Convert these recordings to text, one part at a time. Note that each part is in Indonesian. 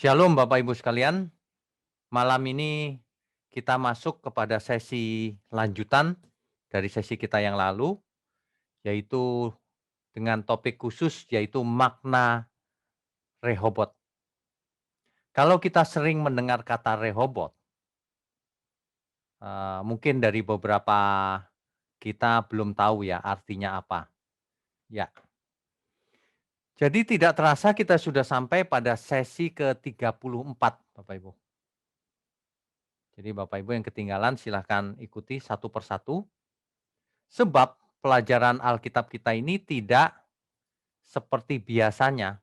Shalom Bapak Ibu sekalian, malam ini kita masuk kepada sesi lanjutan dari sesi kita yang lalu, yaitu dengan topik khusus yaitu makna Rehobot. Kalau kita sering mendengar kata Rehobot, mungkin dari beberapa kita belum tahu ya artinya apa. Ya, jadi tidak terasa kita sudah sampai pada sesi ke-34 Bapak Ibu. Jadi Bapak Ibu yang ketinggalan silahkan ikuti satu persatu. Sebab pelajaran Alkitab kita ini tidak seperti biasanya,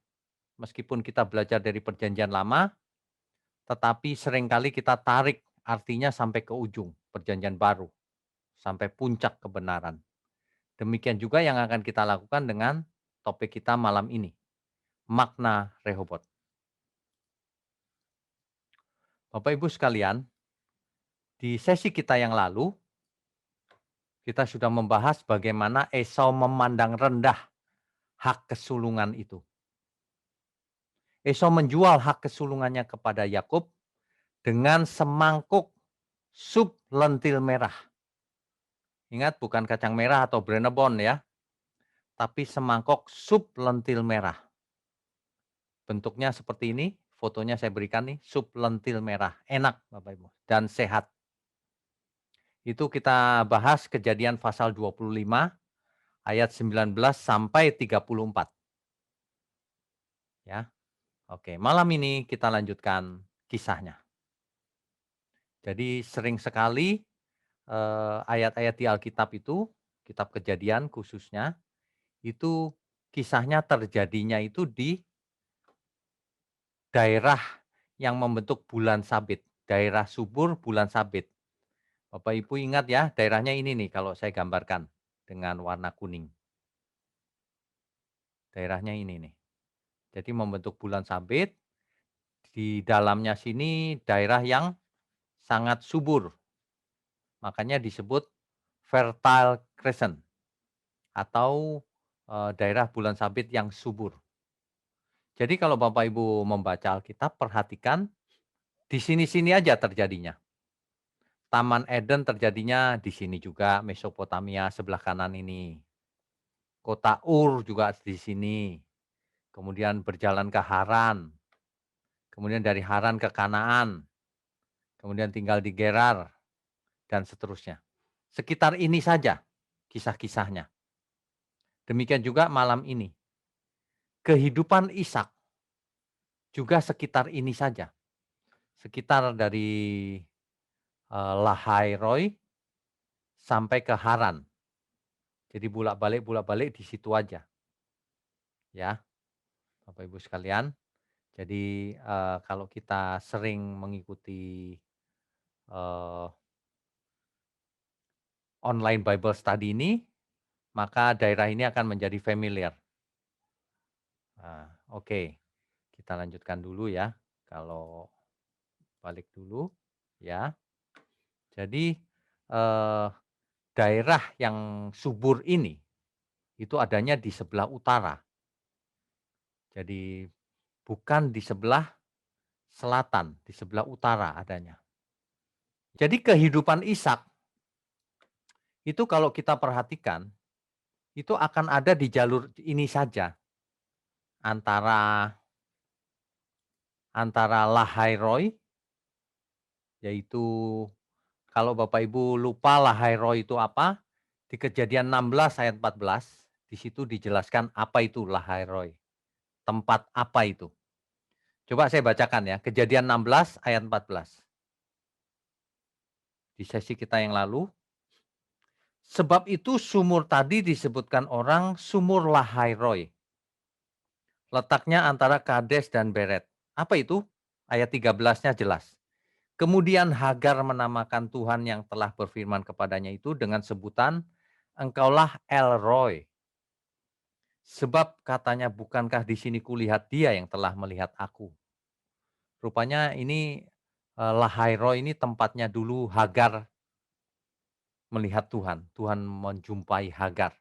meskipun kita belajar dari Perjanjian Lama, tetapi seringkali kita tarik artinya sampai ke ujung Perjanjian Baru, sampai puncak kebenaran. Demikian juga yang akan kita lakukan dengan topik kita malam ini, makna Rehobot. Bapak Ibu sekalian, di sesi kita yang lalu, kita sudah membahas bagaimana Esau memandang rendah hak kesulungan itu. Esau menjual hak kesulungannya kepada Yakub dengan semangkuk sup lentil merah. Ingat bukan kacang merah atau Brenebon ya, tapi semangkok sup lentil merah. Bentuknya seperti ini, fotonya saya berikan nih, sup lentil merah. Enak Bapak Ibu dan sehat. Itu kita bahas Kejadian pasal 25 ayat 19 sampai 34. Ya. Oke, malam ini kita lanjutkan kisahnya. Jadi sering sekali ayat-ayat di Alkitab itu, kitab Kejadian khususnya, itu kisahnya terjadinya itu di daerah yang membentuk bulan sabit, daerah subur bulan sabit. Bapak Ibu ingat ya, daerahnya ini nih kalau saya gambarkan dengan warna kuning. Daerahnya ini nih. Jadi membentuk bulan sabit, di dalamnya sini daerah yang sangat subur. Makanya disebut fertile crescent atau daerah bulan sabit yang subur. Jadi kalau Bapak Ibu membaca Alkitab, perhatikan di sini-sini aja terjadinya. Taman Eden terjadinya di sini juga, Mesopotamia sebelah kanan ini. Kota Ur juga di sini. Kemudian berjalan ke Haran. Kemudian dari Haran ke Kanaan. Kemudian tinggal di Gerar dan seterusnya. Sekitar ini saja kisah-kisahnya. Demikian juga malam ini. Kehidupan Ishak juga sekitar ini saja. Sekitar dari Lahai Roy sampai ke Haran. Jadi bolak-balik di situ aja. Ya, Bapak Ibu sekalian. Jadi kalau kita sering mengikuti eee, online Bible study ini, maka daerah ini akan menjadi familiar. Nah, oke, kita lanjutkan dulu ya. Kalau balik dulu, ya. Jadi eee, daerah yang subur ini, itu adanya di sebelah utara. Jadi bukan di sebelah selatan, di sebelah utara adanya. Jadi kehidupan Ishak itu kalau kita perhatikan, itu akan ada di jalur ini saja, antara antara Lahai-Roi, yaitu kalau Bapak Ibu lupa Lahai-Roi itu apa, di Kejadian 16 ayat 14, di situ dijelaskan apa itu Lahai-Roi, tempat apa itu. Coba saya bacakan ya, Kejadian 16 ayat 14. Di sesi kita yang lalu, sebab itu sumur tadi disebutkan orang sumur Lahai-Roi. Letaknya antara Kades dan Beret. Apa itu? Ayat 13-nya jelas. Kemudian Hagar menamakan Tuhan yang telah berfirman kepadanya itu dengan sebutan, "Engkaulah El Roy." Sebab katanya, "Bukankah di sini kulihat dia yang telah melihat aku." Rupanya ini Lahai Roy ini tempatnya dulu Hagar melihat Tuhan. Tuhan menjumpai Hagar,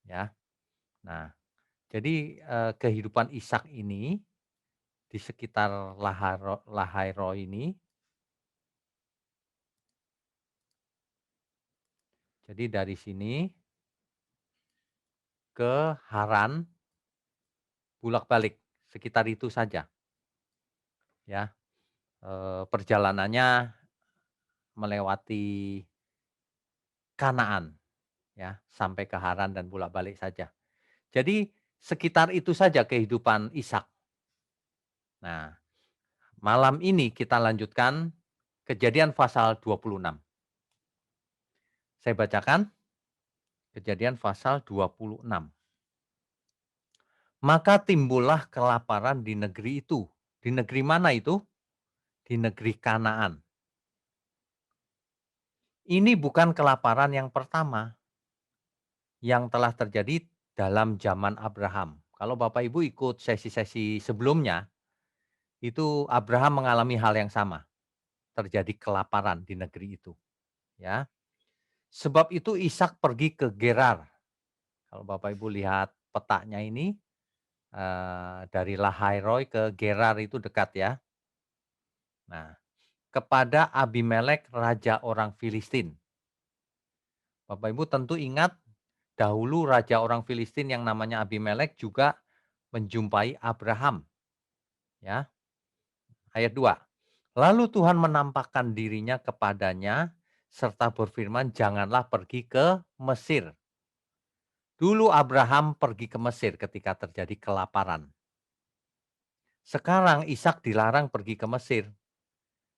ya. Nah, jadi kehidupan Ishak ini di sekitar Lahairoi ini. Jadi dari sini ke Haran bolak-balik, sekitar itu saja ya. Perjalanannya melewati Kanaan ya, sampai ke Haran dan bolak-balik saja. Jadi sekitar itu saja kehidupan Ishak. Nah, malam ini kita lanjutkan Kejadian pasal 26. Saya bacakan Kejadian pasal 26. Maka timbullah kelaparan di negeri itu. Di negeri mana itu? Di negeri Kanaan. Ini bukan kelaparan yang pertama yang telah terjadi dalam zaman Abraham. Kalau Bapak Ibu ikut sesi-sesi sebelumnya, itu Abraham mengalami hal yang sama. Terjadi kelaparan di negeri itu, ya. Sebab itu Ishak pergi ke Gerar. Kalau Bapak Ibu lihat petanya ini, dari Lahairoi ke Gerar itu dekat ya. Nah, kepada Abimelek raja orang Filistin. Bapak Ibu tentu ingat dahulu raja orang Filistin yang namanya Abimelek juga menjumpai Abraham, ya. Ayat 2. Lalu Tuhan menampakkan dirinya kepadanya serta berfirman, "Janganlah pergi ke Mesir." Dulu Abraham pergi ke Mesir ketika terjadi kelaparan. Sekarang Ishak dilarang pergi ke Mesir.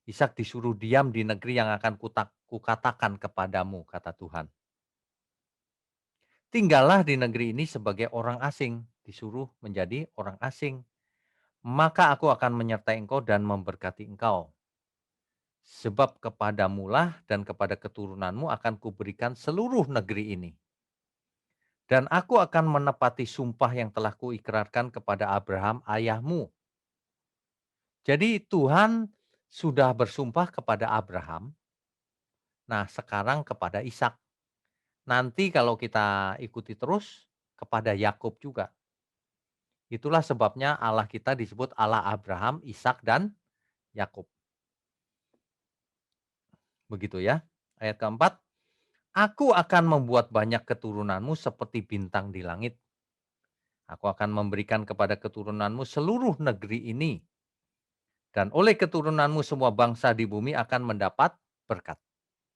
Ishak disuruh diam di negeri yang akan kukatakan kepadamu, kata Tuhan. Tinggallah di negeri ini sebagai orang asing, disuruh menjadi orang asing. Maka aku akan menyertai engkau dan memberkati engkau. Sebab kepadamulah dan kepada keturunanmu akan kuberikan seluruh negeri ini. Dan aku akan menepati sumpah yang telah kuikrarkan kepada Abraham ayahmu. Jadi Tuhan sudah bersumpah kepada Abraham, nah sekarang kepada Ishak. Nanti kalau kita ikuti terus kepada Yakub juga. Itulah sebabnya Allah kita disebut Allah Abraham, Ishak dan Yakub. Begitu ya. Ayat keempat, aku akan membuat banyak keturunanmu seperti bintang di langit. Aku akan memberikan kepada keturunanmu seluruh negeri ini. Dan oleh keturunanmu semua bangsa di bumi akan mendapat berkat.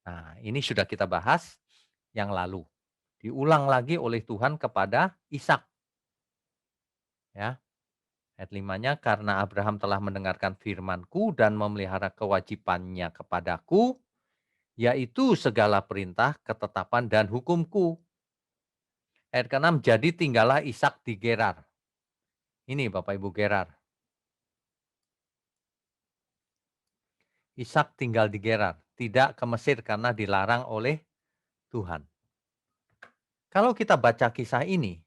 Nah, ini sudah kita bahas yang lalu. Diulang lagi oleh Tuhan kepada Ishak. Ya, ayat 5-nya, karena Abraham telah mendengarkan firman-Ku dan memelihara kewajibannya kepadaku, yaitu segala perintah, ketetapan, dan hukum-Ku. Ayat ke-6, jadi tinggallah Ishak di Gerar. Ini Bapak Ibu Gerar. Ishak tinggal di Gerar, tidak ke Mesir karena dilarang oleh Tuhan. Kalau kita baca kisah ini,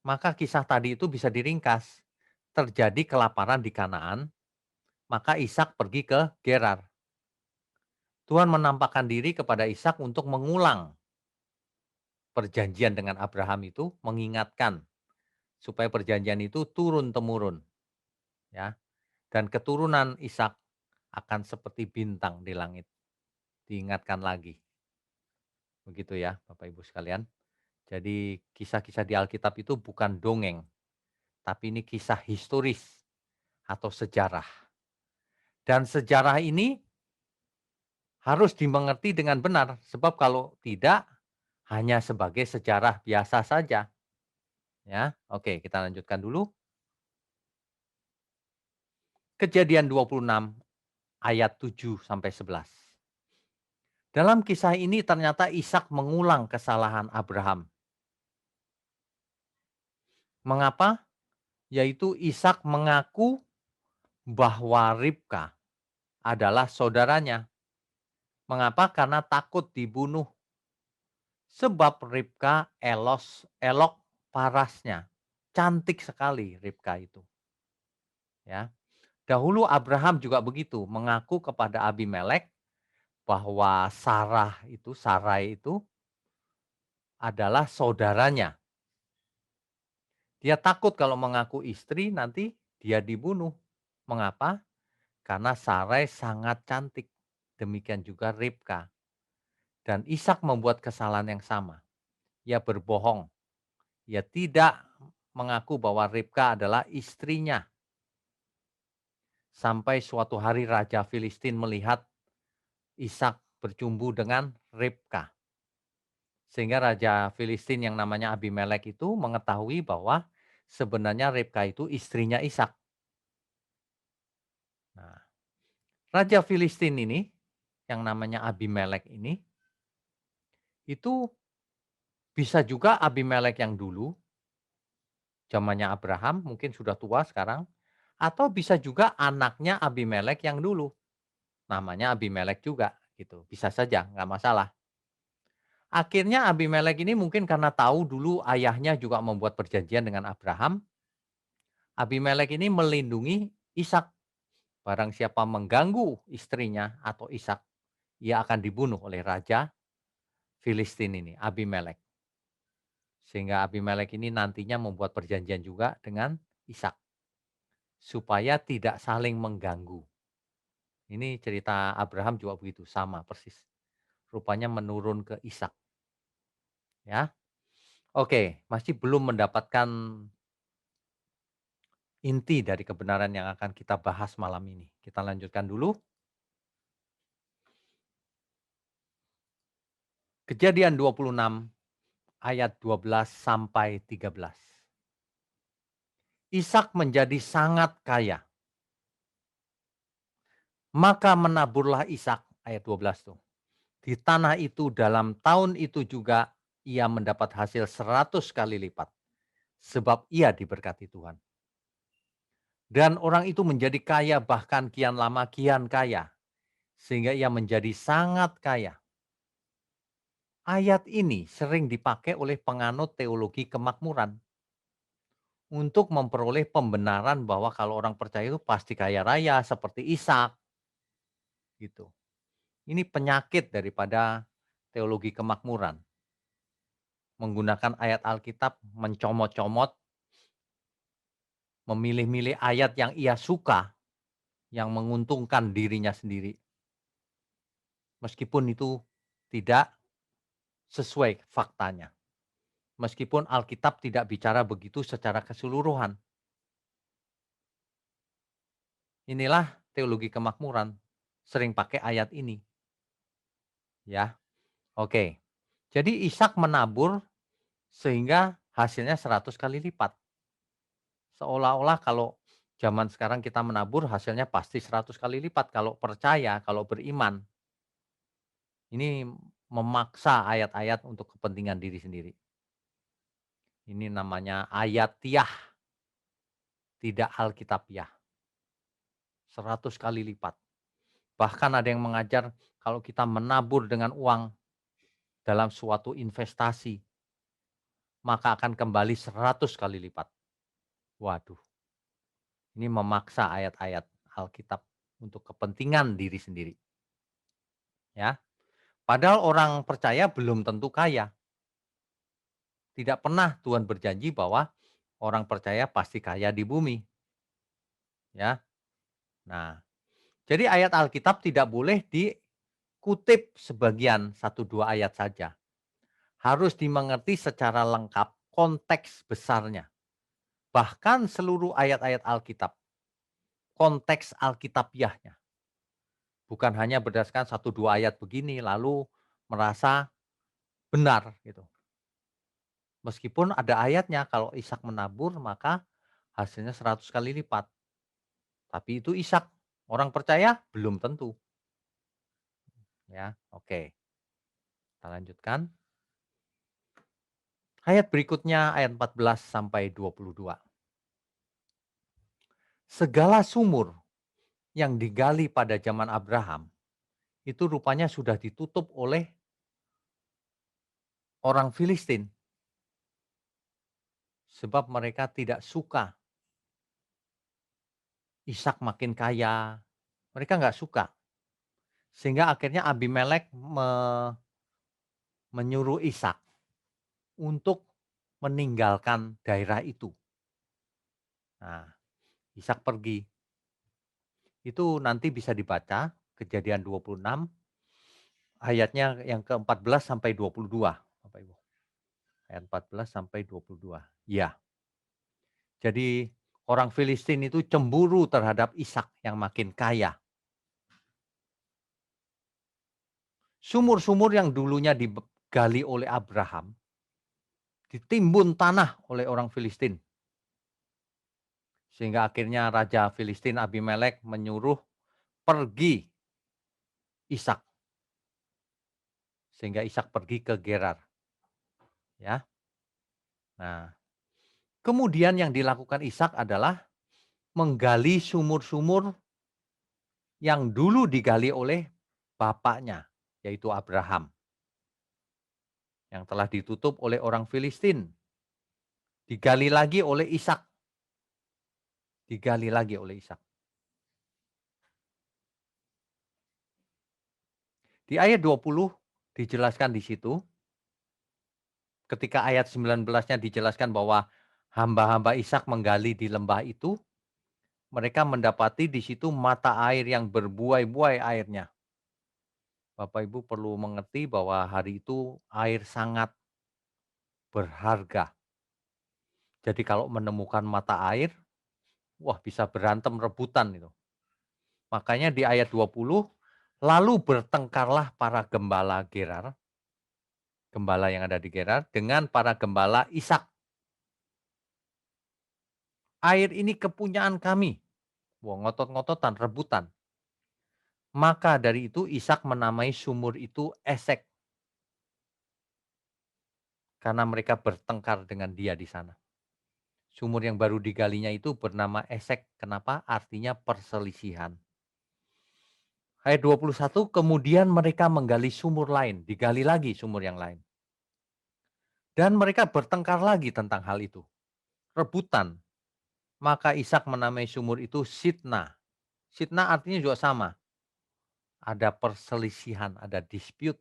maka kisah tadi itu bisa diringkas. Terjadi kelaparan di Kanaan, maka Ishak pergi ke Gerar. Tuhan menampakkan diri kepada Ishak untuk mengulang perjanjian dengan Abraham itu, mengingatkan supaya perjanjian itu turun-temurun, ya. Dan keturunan Ishak akan seperti bintang di langit. Diingatkan lagi. Begitu ya, Bapak Ibu sekalian. Jadi kisah-kisah di Alkitab itu bukan dongeng, tapi ini kisah historis atau sejarah. Dan sejarah ini harus dimengerti dengan benar, sebab kalau tidak hanya sebagai sejarah biasa saja. Ya, oke, kita lanjutkan dulu. Kejadian 26 ayat 7 sampai 11. Dalam kisah ini ternyata Ishak mengulang kesalahan Abraham. Mengapa? Yaitu Ishak mengaku bahwa Ribka adalah saudaranya. Mengapa? Karena takut dibunuh. Sebab Ribka elok parasnya. Cantik sekali Ribka itu. Ya. Dahulu Abraham juga begitu, mengaku kepada Abimelek bahwa Sarai itu adalah saudaranya. Dia takut kalau mengaku istri nanti dia dibunuh. Mengapa? Karena Sarai sangat cantik. Demikian juga Ribka. Dan Ishak membuat kesalahan yang sama. Ia berbohong. Ia tidak mengaku bahwa Ribka adalah istrinya. Sampai suatu hari Raja Filistin melihat Ishak bercumbu dengan Ribka. Sehingga Raja Filistin yang namanya Abimelek itu mengetahui bahwa sebenarnya Ribka itu istrinya Ishak. Nah, Raja Filistin ini yang namanya Abimelek ini itu bisa juga Abimelek yang dulu zamannya Abraham mungkin sudah tua sekarang, atau bisa juga anaknya Abimelek yang dulu namanya Abimelek juga gitu. Bisa saja, nggak masalah. Akhirnya Abimelek ini mungkin karena tahu dulu ayahnya juga membuat perjanjian dengan Abraham, Abimelek ini melindungi Ishak. Barang siapa mengganggu istrinya atau Ishak, ia akan dibunuh oleh raja Filistin ini, Abimelek. Sehingga Abimelek ini nantinya membuat perjanjian juga dengan Ishak supaya tidak saling mengganggu. Ini cerita Abraham juga begitu, sama persis. Rupanya menurun ke Ishak, ya. Oke, masih belum mendapatkan inti dari kebenaran yang akan kita bahas malam ini. Kita lanjutkan dulu. Kejadian 26 ayat 12 sampai 13. Ishak menjadi sangat kaya. Maka menaburlah Ishak, ayat 12 tuh. Di tanah itu dalam tahun itu juga ia mendapat hasil 100 kali lipat. Sebab ia diberkati Tuhan. Dan orang itu menjadi kaya bahkan kian lama kian kaya. Sehingga ia menjadi sangat kaya. Ayat ini sering dipakai oleh penganut teologi kemakmuran. Untuk memperoleh pembenaran bahwa kalau orang percaya itu pasti kaya raya seperti Ishak. Gitu. Ini penyakit daripada teologi kemakmuran. Menggunakan ayat Alkitab mencomot-comot, memilih-milih ayat yang ia suka, yang menguntungkan dirinya sendiri. Meskipun itu tidak sesuai faktanya. Meskipun Alkitab tidak bicara begitu secara keseluruhan. Inilah teologi kemakmuran, sering pakai ayat ini. Ya, oke. Jadi Ishak menabur sehingga hasilnya 100 kali lipat. Seolah-olah kalau zaman sekarang kita menabur hasilnya pasti 100 kali lipat kalau percaya, kalau beriman. Ini memaksa ayat-ayat untuk kepentingan diri sendiri. Ini namanya ayatiah, tidak alkitabiah. 100 kali lipat. Bahkan ada yang mengajar kalau kita menabur dengan uang dalam suatu investasi, maka akan kembali 100 kali lipat. Waduh, ini memaksa ayat-ayat Alkitab untuk kepentingan diri sendiri. Ya, padahal orang percaya belum tentu kaya. Tidak pernah Tuhan berjanji bahwa orang percaya pasti kaya di bumi. Ya, nah, jadi ayat Alkitab tidak boleh dikutip sebagian 1-2 ayat saja. Harus dimengerti secara lengkap konteks besarnya. Bahkan seluruh ayat-ayat Alkitab, konteks Alkitabiahnya. Bukan hanya berdasarkan 1-2 ayat begini lalu merasa benar gitu. Meskipun ada ayatnya kalau Ishak menabur maka hasilnya 100 kali lipat. Tapi itu Ishak, orang percaya belum tentu. Ya, oke. Kita lanjutkan. Ayat berikutnya ayat 14 sampai 22. Segala sumur yang digali pada zaman Abraham itu rupanya sudah ditutup oleh orang Filistin. Sebab mereka tidak suka Ishak makin kaya. Mereka nggak suka. Sehingga akhirnya Abimelek menyuruh Ishak untuk meninggalkan daerah itu. Nah, Ishak pergi. Itu nanti bisa dibaca Kejadian 26 ayatnya yang ke-14 sampai 22, Bapak Ibu. Ayat 14 sampai 22. Ya, jadi orang Filistin itu cemburu terhadap Ishak yang makin kaya. Sumur-sumur yang dulunya digali oleh Abraham, ditimbun tanah oleh orang Filistin. Sehingga akhirnya Raja Filistin Abimelek menyuruh pergi Ishak. Sehingga Ishak pergi ke Gerar. Ya. Nah, kemudian yang dilakukan Ishak adalah menggali sumur-sumur yang dulu digali oleh bapaknya, yaitu Abraham. Yang telah ditutup oleh orang Filistin. Digali lagi oleh Ishak. Digali lagi oleh Ishak. Di ayat 20 dijelaskan di situ, ketika ayat 19-nya dijelaskan bahwa hamba-hamba Ishak menggali di lembah itu, mereka mendapati di situ mata air yang berbuai-buai airnya. Bapak Ibu perlu mengerti bahwa hari itu air sangat berharga. Jadi kalau menemukan mata air, wah bisa berantem rebutan itu. Makanya di ayat 20, lalu bertengkarlah para gembala Gerar, gembala yang ada di Gerar, dengan para gembala Ishak. Air ini kepunyaan kami. Wah, ngotot-ngototan, rebutan. Maka dari itu Ishak menamai sumur itu Esek. Karena mereka bertengkar dengan dia di sana. Sumur yang baru digalinya itu bernama Esek. Kenapa? Artinya perselisihan. Ayat 21, kemudian mereka menggali sumur lain. Digali lagi sumur yang lain. Dan mereka bertengkar lagi tentang hal itu. Rebutan. Maka Ishak menamai sumur itu Sitna. Sitna artinya juga sama. Ada perselisihan, ada dispute.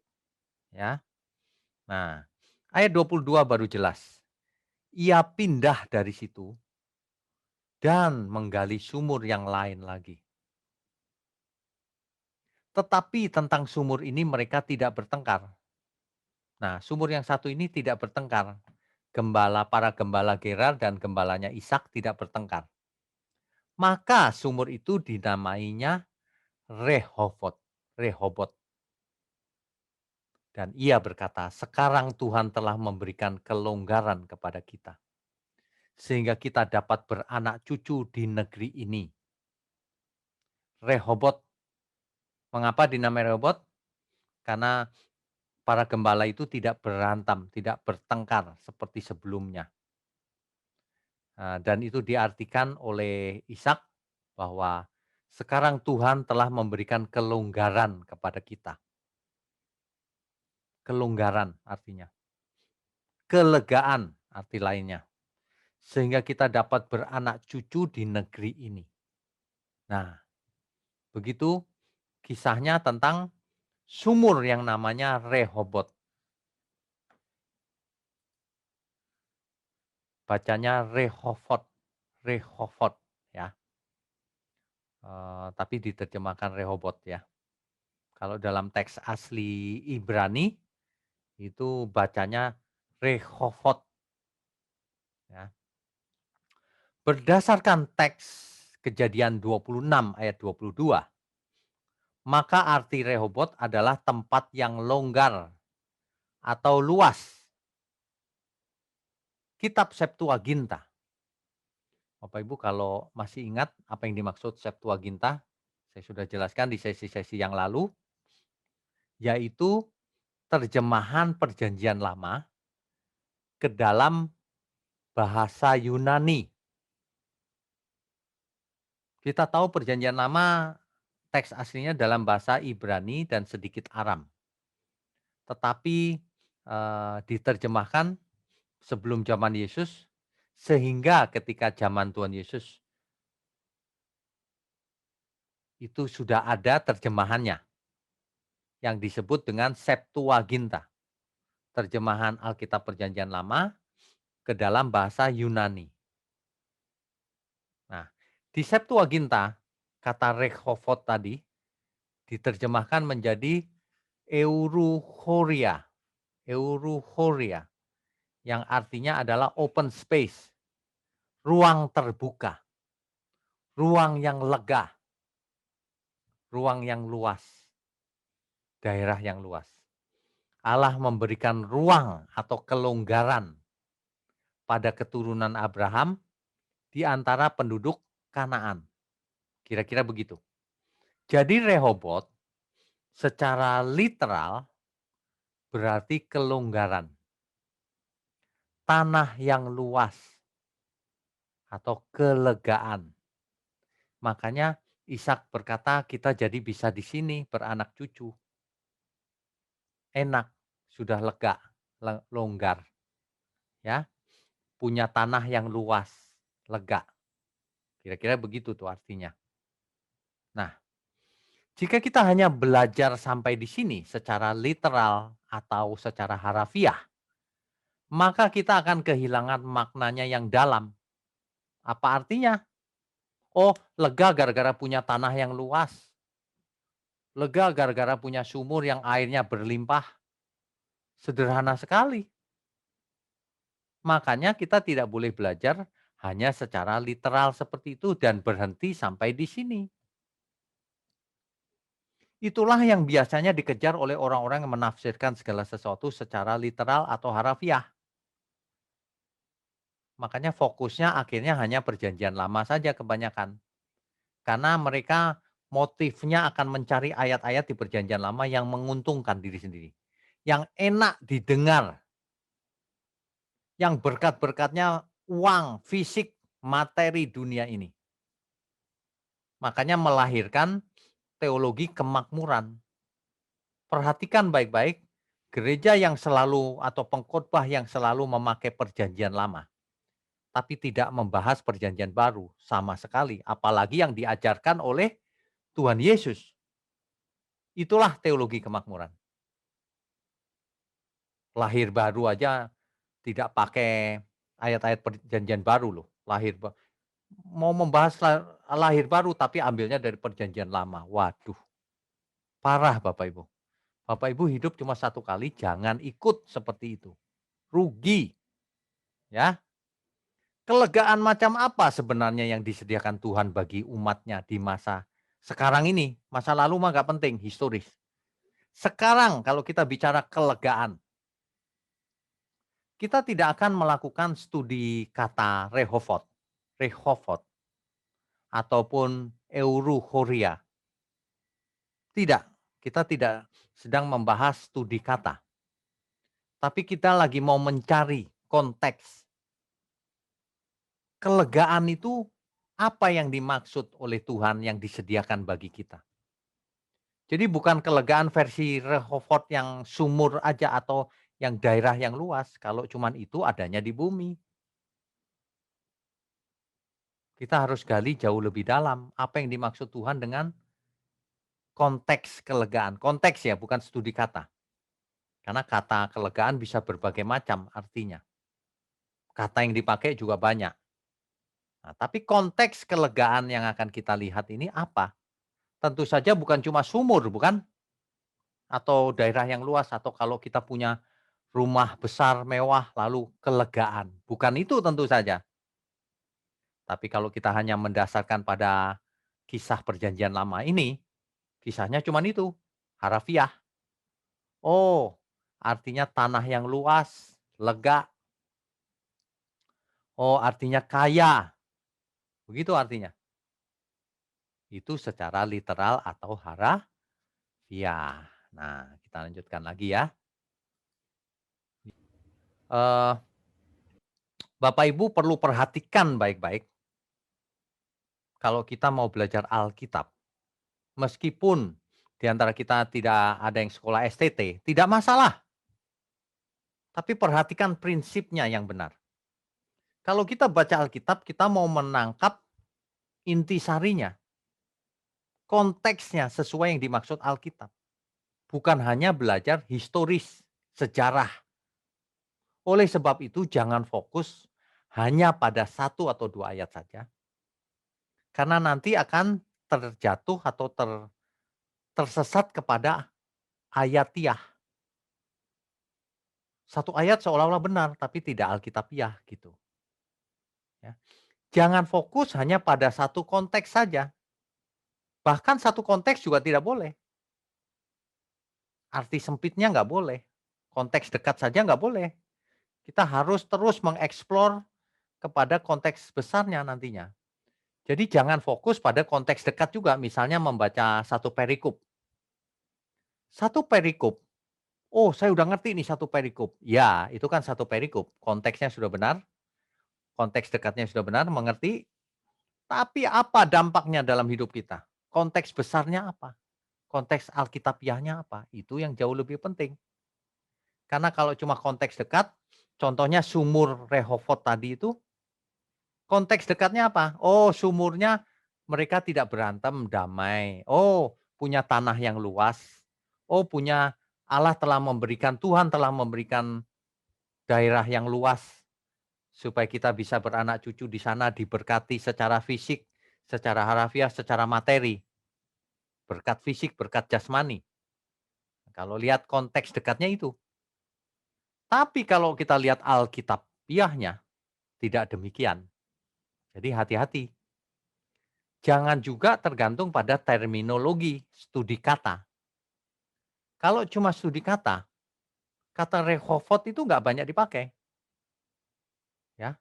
Ya. Nah, ayat 22 baru jelas. Ia pindah dari situ dan menggali sumur yang lain lagi. Tetapi tentang sumur ini mereka tidak bertengkar. Nah, sumur yang satu ini tidak bertengkar. Para gembala Gerar dan gembalanya Ishak tidak bertengkar. Maka sumur itu dinamainya Rehobot. Rehobot. Dan ia berkata, sekarang Tuhan telah memberikan kelonggaran kepada kita. Sehingga kita dapat beranak cucu di negeri ini. Rehobot. Mengapa dinamai Rehobot? Karena para gembala itu tidak berantem, tidak bertengkar seperti sebelumnya. Dan itu diartikan oleh Ishak bahwa sekarang Tuhan telah memberikan kelonggaran kepada kita. Kelonggaran artinya. Kelegaan arti lainnya. Sehingga kita dapat beranak cucu di negeri ini. Nah, begitu kisahnya tentang sumur yang namanya Rehobot. Bacanya Rehovot. Rehovot ya. Tapi diterjemahkan Rehobot ya. Kalau dalam teks asli Ibrani itu bacanya Rehovot ya. Berdasarkan teks Kejadian 26 ayat 22, maka arti Rehobot adalah tempat yang longgar atau luas. Kitab Septuaginta. Bapak Ibu kalau masih ingat apa yang dimaksud Septuaginta, saya sudah jelaskan di sesi-sesi yang lalu, yaitu terjemahan Perjanjian Lama ke dalam bahasa Yunani. Kita tahu Perjanjian Lama teks aslinya dalam bahasa Ibrani dan sedikit Aram. Tetapi diterjemahkan sebelum zaman Yesus sehingga ketika zaman Tuhan Yesus itu sudah ada terjemahannya yang disebut dengan Septuaginta. Terjemahan Alkitab Perjanjian Lama ke dalam bahasa Yunani. Nah, di Septuaginta kata Rehovot tadi diterjemahkan menjadi Euruhoria. Euruhoria yang artinya adalah open space, ruang terbuka, ruang yang lega, ruang yang luas, daerah yang luas. Allah memberikan ruang atau kelonggaran pada keturunan Abraham di antara penduduk Kanaan. Kira-kira begitu. Jadi Rehobot secara literal berarti kelonggaran, tanah yang luas atau kelegaan. Makanya Ishak berkata kita jadi bisa di sini beranak cucu. Enak, sudah lega, longgar. Ya, punya tanah yang luas, lega. Kira-kira begitu tuh artinya. Nah, jika kita hanya belajar sampai di sini secara literal atau secara harafiah, maka kita akan kehilangan maknanya yang dalam. Apa artinya? Oh, lega gara-gara punya tanah yang luas. Lega gara-gara punya sumur yang airnya berlimpah. Sederhana sekali. Makanya kita tidak boleh belajar hanya secara literal seperti itu dan berhenti sampai di sini. Itulah yang biasanya dikejar oleh orang-orang yang menafsirkan segala sesuatu secara literal atau harafiah. Makanya fokusnya akhirnya hanya perjanjian lama saja kebanyakan. Karena mereka motifnya akan mencari ayat-ayat di perjanjian lama yang menguntungkan diri sendiri. Yang enak didengar, yang berkat-berkatnya uang, fisik, materi dunia ini. Makanya melahirkan teologi kemakmuran. Perhatikan baik-baik, gereja yang selalu atau pengkhotbah yang selalu memakai perjanjian lama, tapi tidak membahas perjanjian baru sama sekali, apalagi yang diajarkan oleh Tuhan Yesus. Itulah teologi kemakmuran. Lahir baru aja tidak pakai ayat-ayat perjanjian baru loh. Mau membahas lahir baru tapi ambilnya dari perjanjian lama. Waduh, parah Bapak Ibu. Bapak Ibu hidup cuma satu kali, jangan ikut seperti itu. Rugi, ya. Kelegaan macam apa sebenarnya yang disediakan Tuhan bagi umatnya di masa sekarang ini? Masa lalu mah nggak penting, historis. Sekarang kalau kita bicara kelegaan, kita tidak akan melakukan studi kata Rehovot, ataupun Euruhoria. Tidak, kita tidak sedang membahas studi kata. Tapi kita lagi mau mencari konteks. Kelegaan itu apa yang dimaksud oleh Tuhan yang disediakan bagi kita. Jadi bukan kelegaan versi Rehovot yang sumur aja atau yang daerah yang luas. Kalau cuman itu adanya di bumi. Kita harus gali jauh lebih dalam. Apa yang dimaksud Tuhan dengan konteks kelegaan. Konteks ya, bukan studi kata. Karena kata kelegaan bisa berbagai macam artinya. Kata yang dipakai juga banyak. Nah, tapi konteks kelegaan yang akan kita lihat ini apa? Tentu saja bukan cuma sumur, bukan? Atau daerah yang luas, atau kalau kita punya rumah besar, mewah, lalu kelegaan. Bukan itu tentu saja. Tapi kalau kita hanya mendasarkan pada kisah perjanjian lama ini, kisahnya cuma itu, harafiah. Oh, artinya tanah yang luas, lega. Oh, artinya kaya. Begitu artinya. Itu secara literal atau harafiah. Nah, kita lanjutkan lagi ya. Eh, Bapak Ibu perlu perhatikan baik-baik kalau kita mau belajar Alkitab. Meskipun di antara kita tidak ada yang sekolah STT, tidak masalah. Tapi perhatikan prinsipnya yang benar. Kalau kita baca Alkitab, kita mau menangkap intisarinya, konteksnya sesuai yang dimaksud Alkitab. Bukan hanya belajar historis, sejarah. Oleh sebab itu jangan fokus hanya pada satu atau dua ayat saja. Karena nanti akan terjatuh atau tersesat kepada ayatiah. Satu ayat seolah-olah benar, tapi tidak alkitabiah gitu. Ya. Jangan fokus hanya pada satu konteks saja. Bahkan satu konteks juga tidak boleh. Arti sempitnya nggak boleh. Konteks dekat saja nggak boleh. Kita harus terus mengeksplor kepada konteks besarnya nantinya. Jadi jangan fokus pada konteks dekat juga, misalnya membaca satu perikop. Satu perikop, oh saya udah ngerti nih satu perikop. Ya, itu kan satu perikop, konteksnya sudah benar, konteks dekatnya sudah benar, mengerti, tapi apa dampaknya dalam hidup kita? Konteks besarnya apa? Konteks alkitabiahnya apa? Itu yang jauh lebih penting. Karena kalau cuma konteks dekat, contohnya sumur Rehovot tadi itu, konteks dekatnya apa? Oh, sumurnya mereka tidak berantem, damai. Oh, punya tanah yang luas. Oh, punya Allah telah memberikan, Tuhan telah memberikan daerah yang luas supaya kita bisa beranak cucu di sana, diberkati secara fisik, secara harafiah, secara materi. Berkat fisik, berkat jasmani. Kalau lihat konteks dekatnya itu. Tapi kalau kita lihat alkitabiahnya, tidak demikian. Jadi hati-hati. Jangan juga tergantung pada terminologi studi kata. Kalau cuma studi kata, kata Rehovot itu nggak banyak dipakai, ya.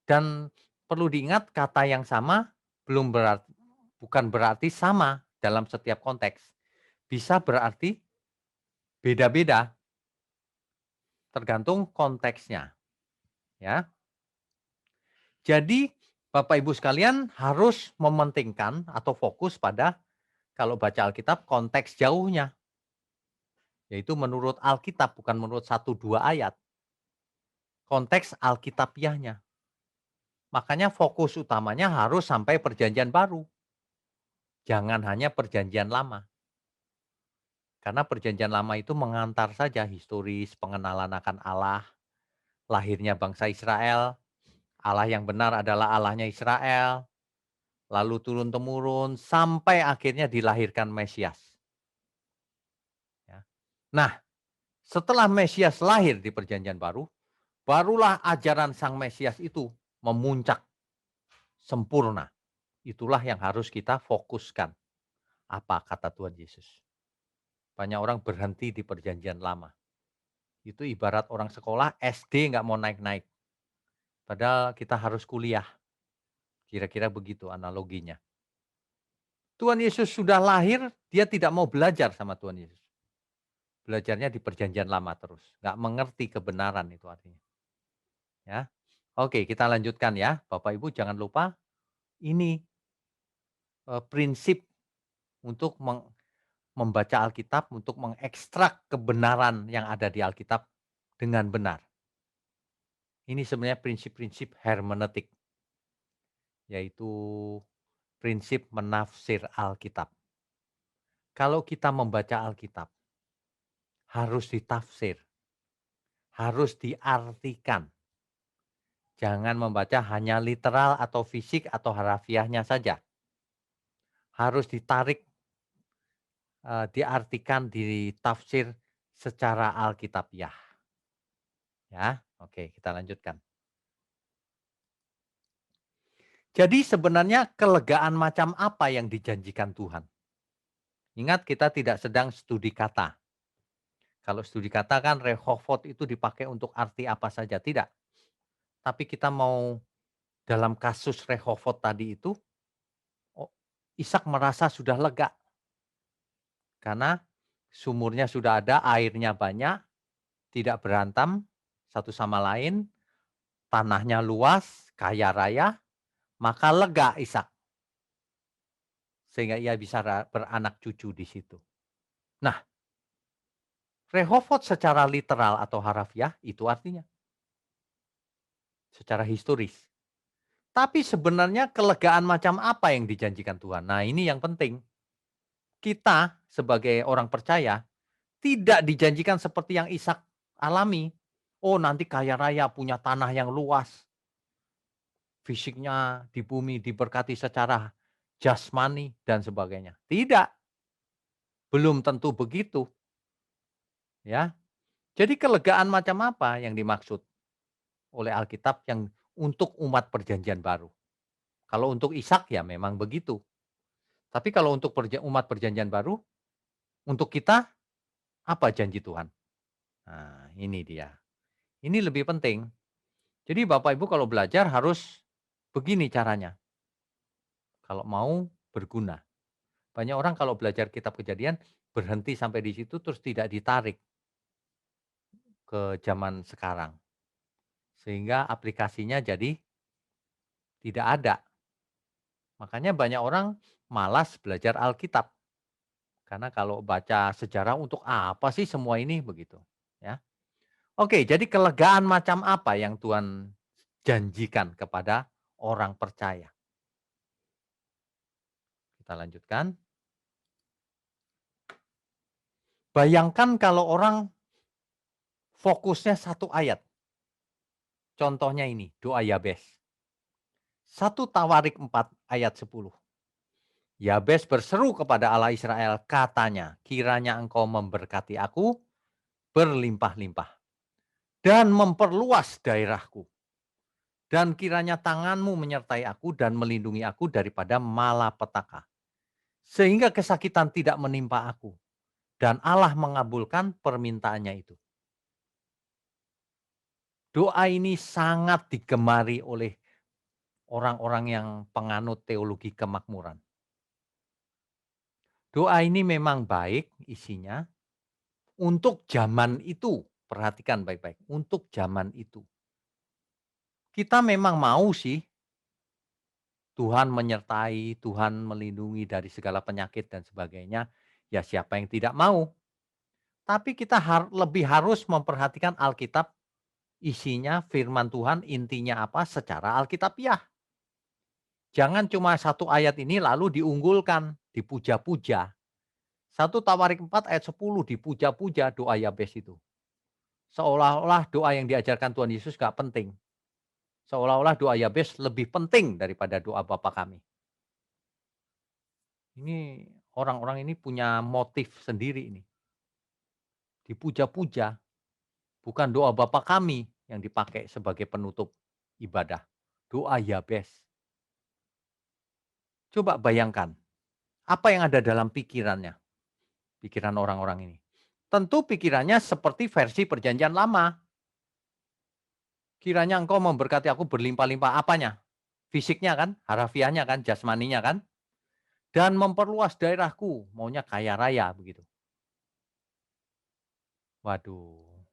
Dan perlu diingat kata yang sama belum berarti, bukan berarti sama dalam setiap konteks. Bisa berarti beda-beda tergantung konteksnya, ya. Jadi Bapak Ibu sekalian harus mementingkan atau fokus pada kalau baca Alkitab konteks jauhnya. Yaitu menurut Alkitab, bukan menurut satu dua ayat. Konteks alkitabiahnya. Makanya fokus utamanya harus sampai perjanjian baru. Jangan hanya perjanjian lama. Karena perjanjian lama itu mengantar saja historis, pengenalan akan Allah, lahirnya bangsa Israel, Allah yang benar adalah Allahnya Israel, lalu turun-temurun sampai akhirnya dilahirkan Mesias. Ya. Nah, setelah Mesias lahir di perjanjian baru, barulah ajaran Sang Mesias itu memuncak sempurna. Itulah yang harus kita fokuskan. Apa kata Tuhan Yesus? Banyak orang berhenti di perjanjian lama. Itu ibarat orang sekolah SD nggak mau naik-naik. Padahal kita harus kuliah. Kira-kira begitu analoginya. Tuhan Yesus sudah lahir, dia tidak mau belajar sama Tuhan Yesus. Belajarnya di perjanjian lama terus. Nggak mengerti kebenaran itu artinya. Ya. Oke, kita lanjutkan ya. Bapak Ibu jangan lupa ini prinsip untuk membaca Alkitab, untuk mengekstrak kebenaran yang ada di Alkitab dengan benar. Ini sebenarnya prinsip-prinsip hermeneutik, yaitu prinsip menafsir Alkitab. Kalau kita membaca Alkitab, harus ditafsir, harus diartikan. Jangan membaca hanya literal atau fisik atau harafiahnya saja. Harus ditarik, diartikan, ditafsir secara alkitabiah. Ya, oke kita lanjutkan. Jadi sebenarnya kelegaan macam apa yang dijanjikan Tuhan? Ingat kita tidak sedang studi kata. Kalau studi kata kan Rehovot itu dipakai untuk arti apa saja, tidak. Tapi kita mau dalam kasus Rehovot tadi itu, oh, Ishak merasa sudah lega. Karena sumurnya sudah ada, airnya banyak, tidak berantem satu sama lain, tanahnya luas, kaya raya, maka lega Ishak. Sehingga ia bisa beranak cucu di situ. Nah, Rehovot secara literal atau harafiah itu artinya secara historis. Tapi sebenarnya kelegaan macam apa yang dijanjikan Tuhan? Nah, ini yang penting. Kita sebagai orang percaya tidak dijanjikan seperti yang Ishak alami. Oh, nanti kaya raya, punya tanah yang luas. Fisiknya di bumi diberkati secara jasmani, dan sebagainya. Tidak, belum tentu begitu, ya. Jadi kelegaan macam apa yang dimaksud oleh Alkitab yang untuk umat perjanjian baru? Kalau untuk Ishak ya memang begitu. Tapi kalau untuk umat perjanjian baru, untuk kita apa janji Tuhan? Nah, ini dia. Ini lebih penting. Jadi Bapak Ibu kalau belajar harus begini caranya. Kalau mau berguna. Banyak orang kalau belajar kitab Kejadian berhenti sampai di situ terus tidak ditarik ke zaman sekarang. Sehingga aplikasinya jadi tidak ada. Makanya banyak orang malas belajar Alkitab. Karena kalau baca sejarah untuk apa sih semua ini begitu, ya. Oke, jadi kelegaan macam apa yang Tuhan janjikan kepada orang percaya? Kita lanjutkan. Bayangkan kalau orang fokusnya satu ayat. Contohnya ini, doa Yabes. 1 Tawarik 4 ayat 10. Yabes berseru kepada Allah Israel, katanya, kiranya engkau memberkati aku berlimpah-limpah dan memperluas daerahku. Dan kiranya tanganmu menyertai aku dan melindungi aku daripada malapetaka. Sehingga kesakitan tidak menimpa aku. Dan Allah mengabulkan permintaannya itu. Doa ini sangat digemari oleh orang-orang yang penganut teologi kemakmuran. Doa ini memang baik isinya untuk zaman itu. Perhatikan baik-baik, untuk zaman itu. Kita memang mau sih Tuhan menyertai, Tuhan melindungi dari segala penyakit dan sebagainya. Ya siapa yang tidak mau. Tapi kita lebih harus memperhatikan Alkitab, isinya firman Tuhan, intinya apa secara Alkitabiah. Jangan cuma satu ayat ini lalu diunggulkan, dipuja-puja. 1 Tawarik 4 ayat 10 dipuja-puja doa Yabes itu. Seolah-olah doa yang diajarkan Tuhan Yesus gak penting. Seolah-olah doa Yabes lebih penting daripada doa Bapa kami. Ini orang-orang ini punya motif sendiri ini. Dipuja-puja, bukan doa Bapa kami yang dipakai sebagai penutup ibadah. Doa Yabes. Coba bayangkan, apa yang ada dalam pikirannya, pikiran orang-orang ini. Tentu pikirannya seperti versi perjanjian lama. Kiranya engkau memberkati aku berlimpah-limpah apanya? Fisiknya kan, harafiahnya kan, jasmaninya kan. Dan memperluas daerahku, maunya kaya raya begitu. Waduh,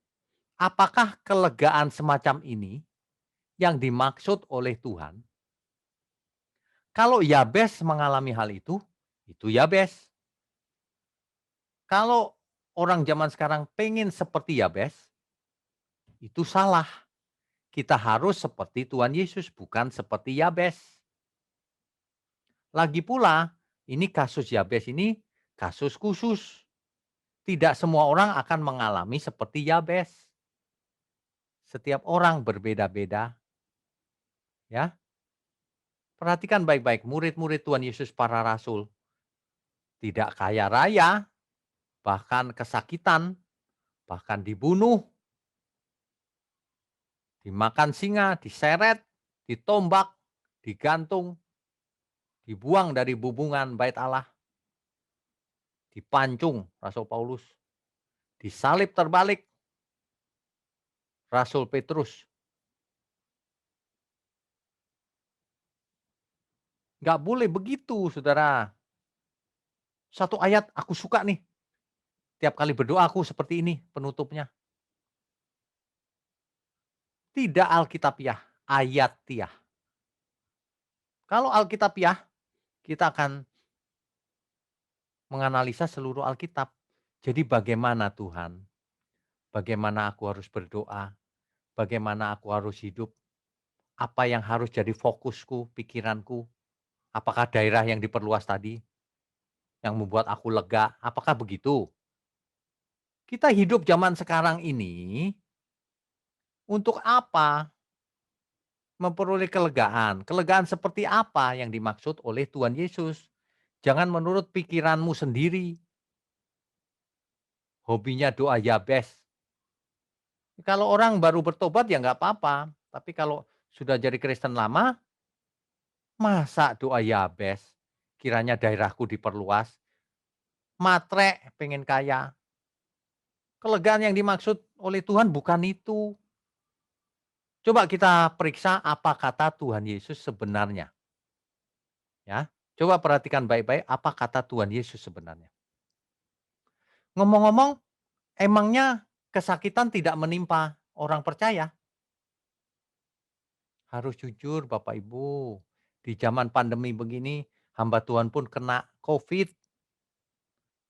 apakah kelegaan semacam ini yang dimaksud oleh Tuhan? Kalau Yabes mengalami hal itu Yabes. Kalau orang zaman sekarang pengen seperti Yabes, itu salah. Kita harus seperti Tuhan Yesus, bukan seperti Yabes. Lagi pula, ini kasus Yabes ini kasus khusus. Tidak semua orang akan mengalami seperti Yabes. Setiap orang berbeda-beda, ya. Perhatikan baik-baik, murid-murid Tuhan Yesus para rasul tidak kaya raya, bahkan kesakitan, bahkan dibunuh, dimakan singa, diseret, ditombak, digantung, dibuang dari bubungan bait Allah, dipancung Rasul Paulus, disalib terbalik Rasul Petrus. Nggak boleh begitu, saudara. Satu ayat aku suka nih. Tiap kali berdoa aku seperti ini penutupnya. Tidak Alkitabiah, ayatiah. Kalau Alkitabiah, kita akan menganalisa seluruh Alkitab. Jadi bagaimana Tuhan? Bagaimana aku harus berdoa? Bagaimana aku harus hidup? Apa yang harus jadi fokusku, pikiranku? Apakah daerah yang diperluas tadi yang membuat aku lega? Apakah begitu? Kita hidup zaman sekarang ini untuk apa? memperoleh kelegaan. Kelegaan seperti apa yang dimaksud oleh Tuhan Yesus? Jangan menurut pikiranmu sendiri, hobinya doa Yabes. Kalau orang baru bertobat ya nggak apa-apa, tapi kalau sudah jadi Kristen lama, masa doa Yabes? Kiranya daerahku diperluas, matre pengen kaya. Kelegaan yang dimaksud oleh Tuhan bukan itu. Coba kita periksa apa kata Tuhan Yesus sebenarnya, ya. Coba perhatikan baik-baik apa kata Tuhan Yesus sebenarnya. Ngomong-ngomong, emangnya kesakitan tidak menimpa orang percaya? Harus jujur Bapak Ibu, di zaman pandemi begini, hamba Tuhan pun kena COVID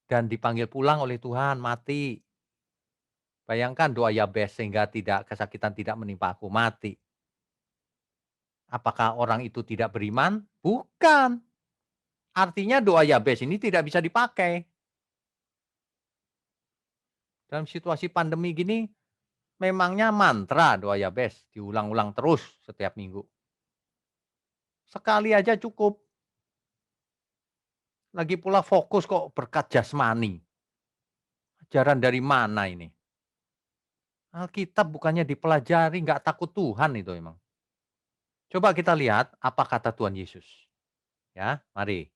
dan dipanggil pulang oleh Tuhan, mati. Bayangkan doa Yabes sehingga tidak kesakitan tidak menimpa aku, mati. Apakah orang itu tidak beriman? Bukan. Artinya doa Yabes ini tidak bisa dipakai. Dalam situasi pandemi gini, memangnya mantra doa Yabes diulang-ulang terus setiap minggu. Sekali aja cukup. Lagi pula fokus kok berkat jasmani. Ajaran dari mana ini? Alkitab bukannya dipelajari, nggak takut Tuhan itu emang. Coba kita lihat apa kata Tuhan Yesus. Ya, mari.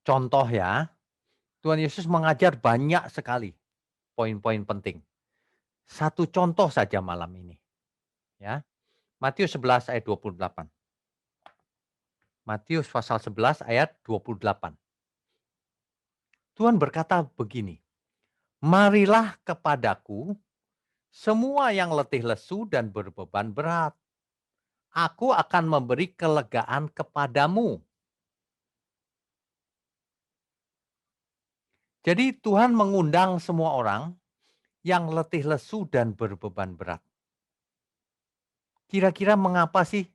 Contoh ya, Tuhan Yesus mengajar banyak sekali poin-poin penting. Satu contoh saja malam ini. Ya, Matius 11 ayat 28. Matius pasal 11 ayat 28. Tuhan berkata begini, marilah kepadaku semua yang letih lesu dan berbeban berat. Aku akan memberi kelegaan kepadamu. Jadi Tuhan mengundang semua orang yang letih lesu dan berbeban berat. Kira-kira mengapa sih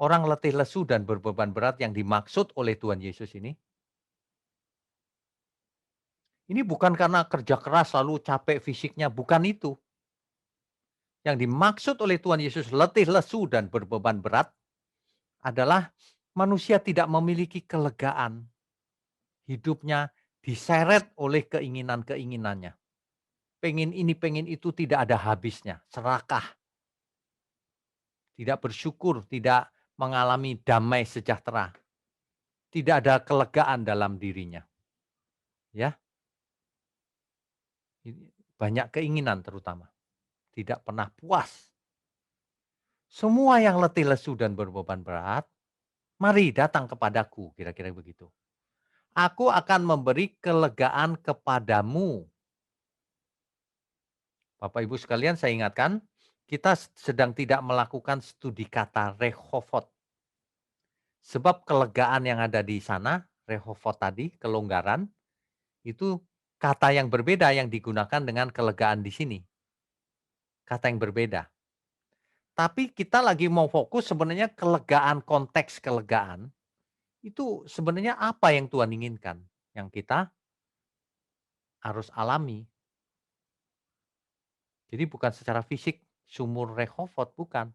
orang letih lesu dan berbeban berat yang dimaksud oleh Tuhan Yesus ini? Ini bukan karena kerja keras lalu capek fisiknya, bukan itu. Yang dimaksud oleh Tuhan Yesus letih lesu dan berbeban berat adalah manusia tidak memiliki kelegaan. Hidupnya diseret oleh keinginan-keinginannya. Pengen ini, pengen itu tidak ada habisnya, serakah, tidak bersyukur, tidak mengalami damai sejahtera, tidak ada kelegaan dalam dirinya. Ya, banyak keinginan terutama, tidak pernah puas. Semua yang letih lesu dan berbeban berat, mari datang kepadaku, kira-kira begitu. Aku akan memberi kelegaan kepadamu. Bapak Ibu sekalian, saya ingatkan, kita sedang tidak melakukan studi kata rehovot. Sebab kelegaan yang ada di sana, rehovot tadi, kelonggaran, itu kata yang berbeda yang digunakan dengan kelegaan di sini. Kata yang berbeda. Tapi kita lagi mau fokus sebenarnya kelegaan, konteks kelegaan, itu sebenarnya apa yang Tuhan inginkan, yang kita harus alami. Jadi bukan secara fisik, sumur rehovot, bukan.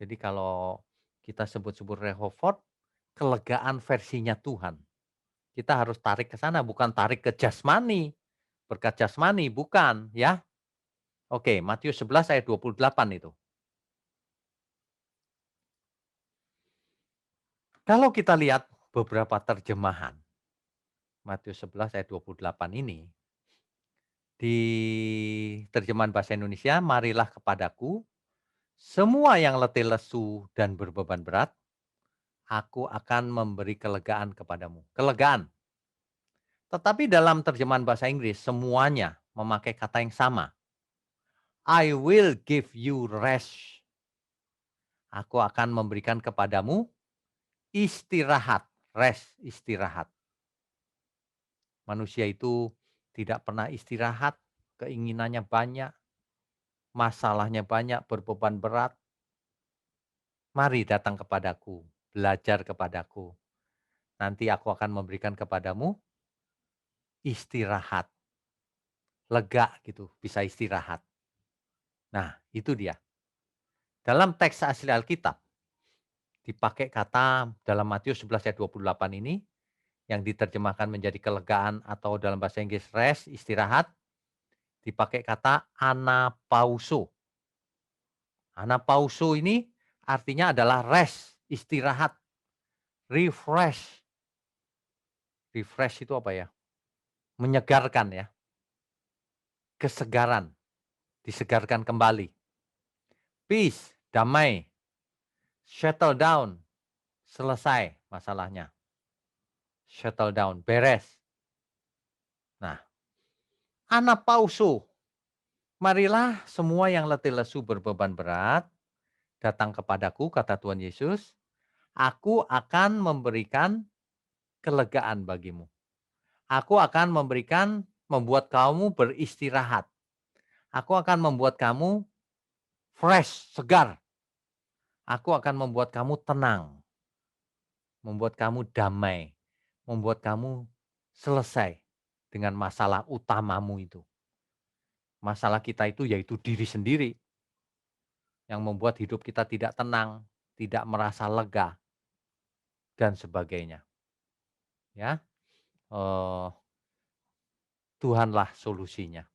Jadi kalau kita sebut-sebut rehovot, kelegaan versinya Tuhan. Kita harus tarik ke sana, bukan tarik ke jasmani. Berkat jasmani, bukan ya. Oke, Matius 11 ayat 28 itu. Kalau kita lihat beberapa terjemahan, Matius 11 ayat 28 ini, di terjemahan bahasa Indonesia, marilah kepadaku, semua yang letih lesu dan berbeban berat, aku akan memberi kelegaan kepadamu. Kelegaan. Tetapi dalam terjemahan bahasa Inggris, semuanya memakai kata yang sama. I will give you rest. Aku akan memberikan kepadamu istirahat, rest, istirahat. Manusia itu tidak pernah istirahat, keinginannya banyak, masalahnya banyak, berbeban berat. Mari datang kepadaku, belajar kepadaku. Nanti aku akan memberikan kepadamu istirahat. lega gitu, bisa istirahat. Nah, itu dia. Dalam teks asli Alkitab dipakai kata dalam Matius 11 ayat 28 ini yang diterjemahkan menjadi kelegaan atau dalam bahasa Inggris rest, istirahat, dipakai kata anapauso. Anapauso ini artinya adalah rest, istirahat, refresh. Refresh itu apa ya? Menyegarkan ya, kesegaran, disegarkan kembali. Peace, damai, settle down, selesai masalahnya. Settle down, beres. Nah, anapauso. Marilah semua yang letih lesu berbeban berat, datang kepadaku, kata Tuhan Yesus. Aku akan memberikan kelegaan bagimu. Aku akan membuat kamu beristirahat. Aku akan membuat kamu fresh, segar. Aku akan membuat kamu tenang, membuat kamu damai, membuat kamu selesai dengan masalah utamamu itu. Masalah kita itu yaitu diri sendiri yang membuat hidup kita tidak tenang, tidak merasa lega dan sebagainya. Ya, eh, Tuhanlah solusinya.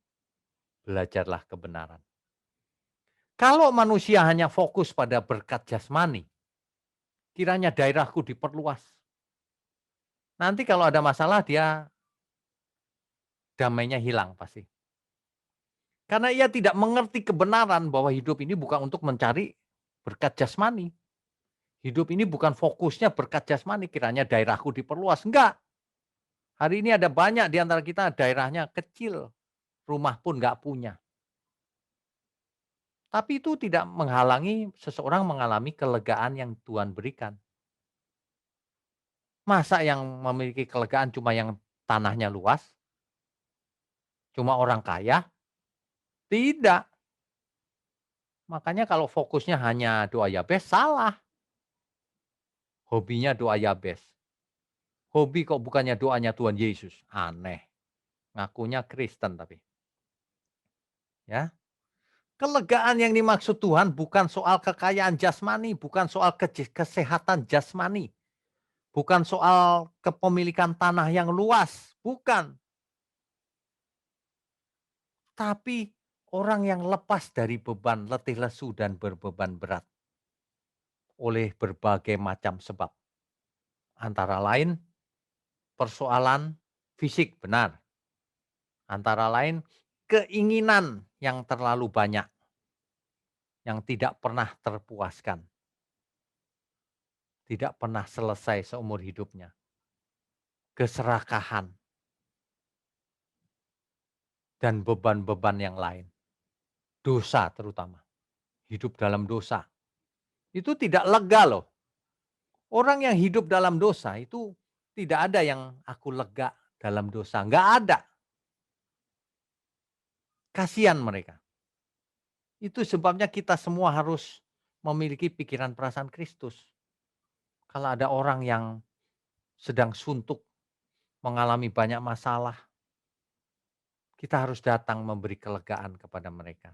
Belajarlah kebenaran. Kalau manusia hanya fokus pada berkat jasmani, kiranya daerahku diperluas. Nanti kalau ada masalah dia damainya hilang pasti. Karena ia tidak mengerti kebenaran bahwa hidup ini bukan untuk mencari berkat jasmani. Hidup ini bukan fokusnya berkat jasmani, kiranya daerahku diperluas. Enggak. Hari ini ada banyak di antara kita daerahnya kecil, rumah pun enggak punya. Tapi itu tidak menghalangi seseorang mengalami kelegaan yang Tuhan berikan. Masa yang memiliki kelegaan cuma yang tanahnya luas, cuma orang kaya? Tidak. Makanya kalau fokusnya hanya doa yabes, salah. Hobinya doa yabes. Hobi kok bukannya doanya Tuhan Yesus? Aneh. Ngakunya Kristen tapi. Ya. Kelegaan yang dimaksud Tuhan bukan soal kekayaan jasmani, bukan soal kesehatan jasmani, bukan soal kepemilikan tanah yang luas, bukan. Tapi orang yang lepas dari beban letih lesu dan berbeban berat oleh berbagai macam sebab. Antara lain persoalan fisik, benar. Antara lain keinginan yang terlalu banyak, yang tidak pernah terpuaskan, tidak pernah selesai seumur hidupnya. Keserakahan dan beban-beban yang lain. Dosa terutama, hidup dalam dosa. Itu tidak lega loh. Orang yang hidup dalam dosa itu tidak ada yang aku lega dalam dosa, nggak ada. Kasihan mereka. Itu sebabnya kita semua harus memiliki pikiran perasaan Kristus. Kalau ada orang yang sedang suntuk, mengalami banyak masalah, kita harus datang memberi kelegaan kepada mereka.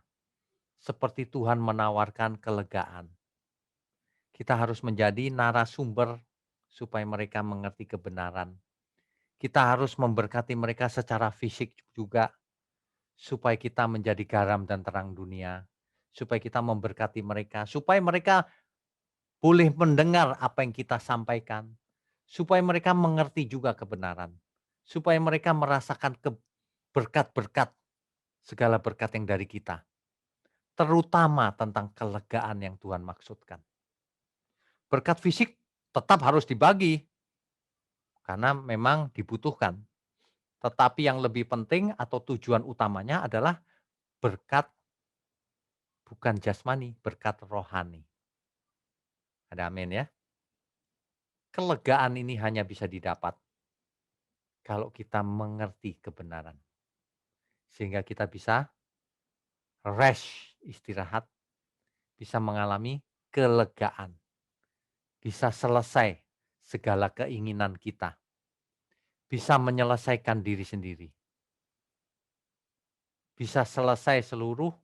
Seperti Tuhan menawarkan kelegaan. Kita harus menjadi narasumber supaya mereka mengerti kebenaran. Kita harus memberkati mereka secara fisik juga, supaya kita menjadi garam dan terang dunia. Supaya kita memberkati mereka, supaya mereka boleh mendengar apa yang kita sampaikan. Supaya mereka mengerti juga kebenaran. Supaya mereka merasakan berkat-berkat, segala berkat yang dari kita. Terutama tentang kelegaan yang Tuhan maksudkan. Berkat fisik tetap harus dibagi, karena memang dibutuhkan. Tetapi yang lebih penting atau tujuan utamanya adalah berkat bukan jasmani, berkat rohani. Ada amin ya. Kelegaan ini hanya bisa didapat kalau kita mengerti kebenaran. Sehingga kita bisa rest, istirahat, bisa mengalami kelegaan. Bisa selesai segala keinginan kita. Bisa menyelesaikan diri sendiri. bisa selesai seluruh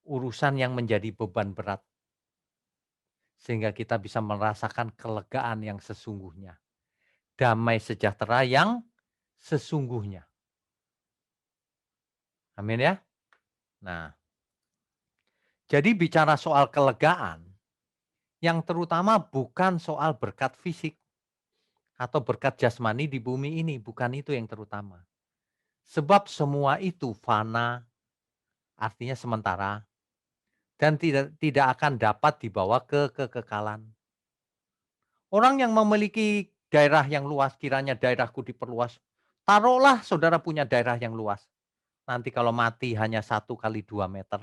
urusan yang menjadi beban berat. Sehingga kita bisa merasakan kelegaan yang sesungguhnya. Damai sejahtera yang sesungguhnya. Amin ya. Nah, jadi bicara soal kelegaan, yang terutama bukan soal berkat fisik atau berkat jasmani di bumi ini, bukan itu yang terutama. Sebab semua itu fana, artinya sementara, dan tidak akan dapat dibawa ke kekekalan. Orang yang memiliki daerah yang luas, kiranya daerahku diperluas. Taruhlah saudara punya daerah yang luas. Nanti kalau mati hanya 1 kali 2 meter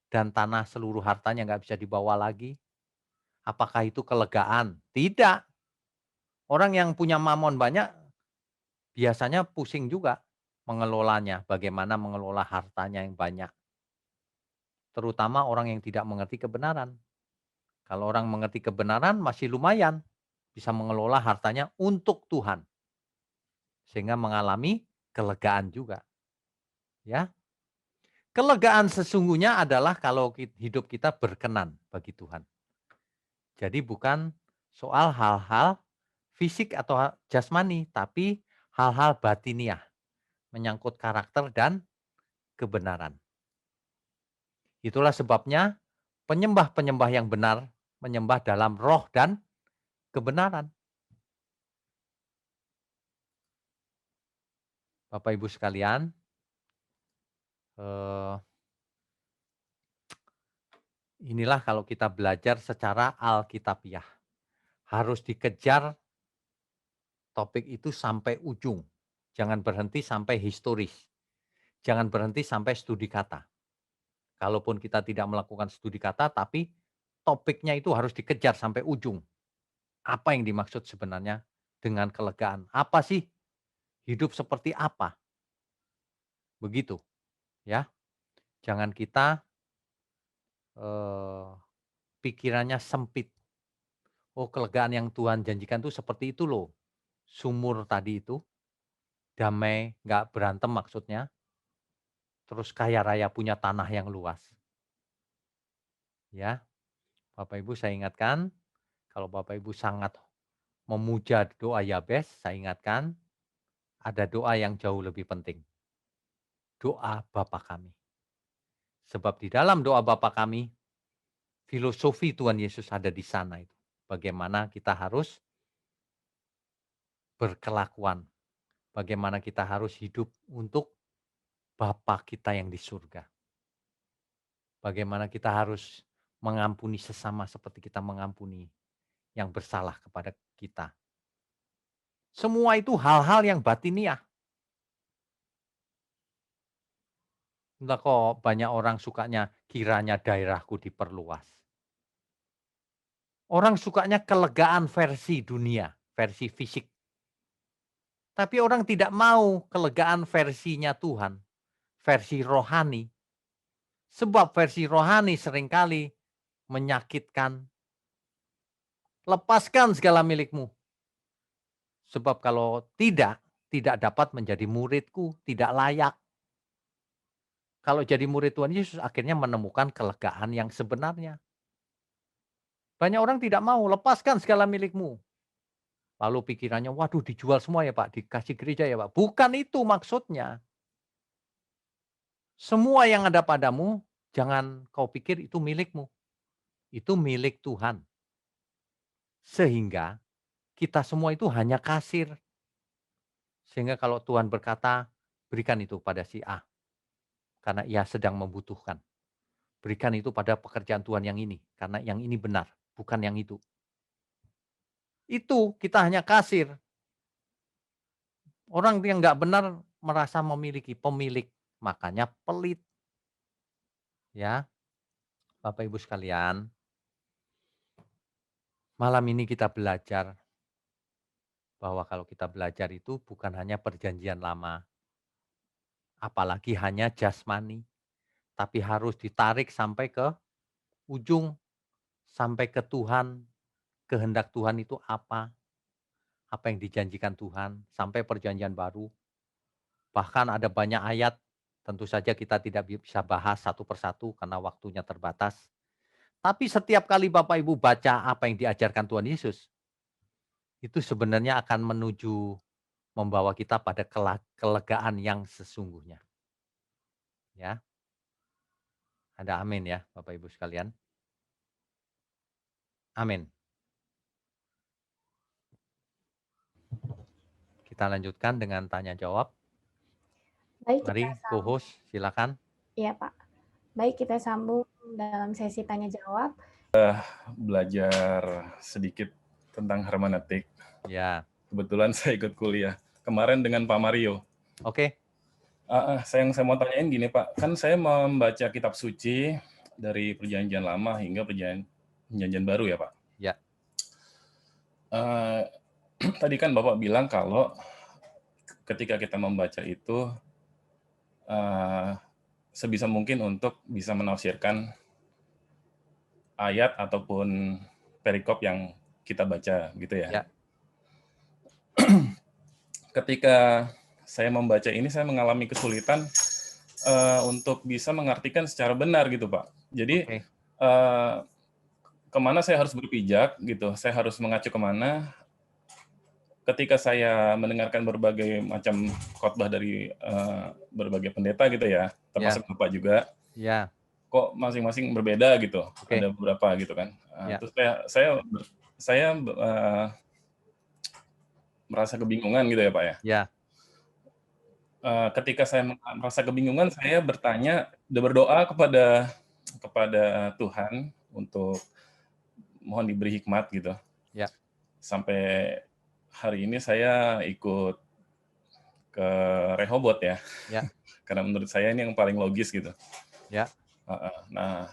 dan tanah seluruh hartanya nggak bisa dibawa lagi. Apakah itu kelegaan? Tidak. Orang yang punya mamon banyak biasanya pusing juga mengelolanya. Bagaimana mengelola hartanya yang banyak. Terutama orang yang tidak mengerti kebenaran. Kalau orang mengerti kebenaran masih lumayan. Bisa mengelola hartanya untuk Tuhan. Sehingga mengalami kelegaan juga. Ya, kelegaan sesungguhnya adalah kalau hidup kita berkenan bagi Tuhan. Jadi bukan soal hal-hal fisik atau jasmani, tapi hal-hal batiniah, menyangkut karakter dan kebenaran. Itulah sebabnya penyembah-penyembah yang benar menyembah dalam roh dan kebenaran. Bapak Ibu sekalian, eh, inilah kalau kita belajar secara alkitabiah. Harus dikejar topik itu sampai ujung. Jangan berhenti sampai historis. Jangan berhenti sampai studi kata. Kalaupun kita tidak melakukan studi kata, tapi topiknya itu harus dikejar sampai ujung. Apa yang dimaksud sebenarnya dengan kelegaan? Apa sih hidup seperti apa? Begitu, ya. Jangan kita eh, pikirannya sempit. Oh, kelegaan yang Tuhan janjikan tuh seperti itu loh. Sumur tadi itu, damai, nggak berantem maksudnya. Terus kaya raya punya tanah yang luas. Ya, Bapak Ibu saya ingatkan, kalau Bapak Ibu sangat memuja doa Yabes, saya ingatkan ada doa yang jauh lebih penting. Doa Bapa kami. Sebab di dalam doa Bapa kami, filosofi Tuhan Yesus ada di sana itu. Bagaimana kita harus berkelakuan. Bagaimana kita harus hidup untuk Bapa kita yang di surga. Bagaimana kita harus mengampuni sesama seperti kita mengampuni yang bersalah kepada kita. Semua itu hal-hal yang batiniah. Entah kok banyak orang sukanya kiranya daerahku diperluas. Orang sukanya kelegaan versi dunia, versi fisik. Tapi orang tidak mau kelegaan versinya Tuhan, versi rohani. Sebab versi rohani seringkali menyakitkan. Lepaskan segala milikmu. Sebab kalau tidak dapat menjadi muridku, tidak layak. Kalau jadi murid Tuhan Yesus akhirnya menemukan kelegaan yang sebenarnya. Banyak orang tidak mau, lepaskan segala milikmu. Lalu pikirannya, waduh dijual semua ya Pak, dikasih gereja ya Pak. Bukan itu maksudnya. Semua yang ada padamu, jangan kau pikir itu milikmu. Itu milik Tuhan. Sehingga kita semua itu hanya kasir. Sehingga kalau Tuhan berkata, berikan itu pada si A. Karena ia sedang membutuhkan. Berikan itu pada pekerjaan Tuhan yang ini. Karena yang ini benar, bukan yang itu. Itu kita hanya kasir. Orang yang nggak benar merasa memiliki pemilik. Makanya pelit. Ya, Bapak Ibu sekalian. Malam ini kita belajar bahwa kalau kita belajar itu bukan hanya perjanjian lama. Apalagi hanya jasmani. Tapi harus ditarik sampai ke ujung. Sampai ke Tuhan. Kehendak Tuhan itu apa? Apa yang dijanjikan Tuhan. Sampai perjanjian baru. Bahkan ada banyak ayat, tentu saja kita tidak bisa bahas satu persatu karena waktunya terbatas. Tapi setiap kali Bapak Ibu baca apa yang diajarkan Tuhan Yesus, itu sebenarnya akan menuju membawa kita pada kelegaan yang sesungguhnya. Ya, ada amin ya Bapak Ibu sekalian. Amin. Kita lanjutkan dengan tanya jawab. Baik, kita Mari co-host silakan. ya Pak. Baik, kita sambung dalam sesi tanya jawab. Belajar sedikit tentang hermeneutik. Ya. Kebetulan saya ikut kuliah kemarin dengan Pak Mario. Oke. Saya mau tanyain gini Pak, kan saya membaca kitab suci dari Perjanjian Lama hingga Perjanjian Baru ya Pak. Ya. Tadi kan Bapak bilang kalau ketika kita membaca itu sebisa mungkin untuk bisa menafsirkan ayat ataupun perikop yang kita baca gitu ya. Ya. Ketika saya membaca ini, saya mengalami kesulitan untuk bisa mengartikan secara benar gitu Pak. Jadi Oke. Kemana saya harus berpijak gitu, saya harus mengacu kemana ketika saya mendengarkan berbagai macam khotbah dari berbagai pendeta gitu ya, termasuk Bapak juga. Ya. Kok masing-masing berbeda gitu, Oke. ada beberapa gitu kan. Ya. Terus saya merasa kebingungan gitu ya Pak ya. Ya. Ketika saya merasa kebingungan, saya berdoa kepada Tuhan untuk mohon diberi hikmat gitu. Ya. Sampai hari ini saya ikut ke Rehobot ya. Ya. Karena menurut saya ini yang paling logis gitu. Ya. Nah,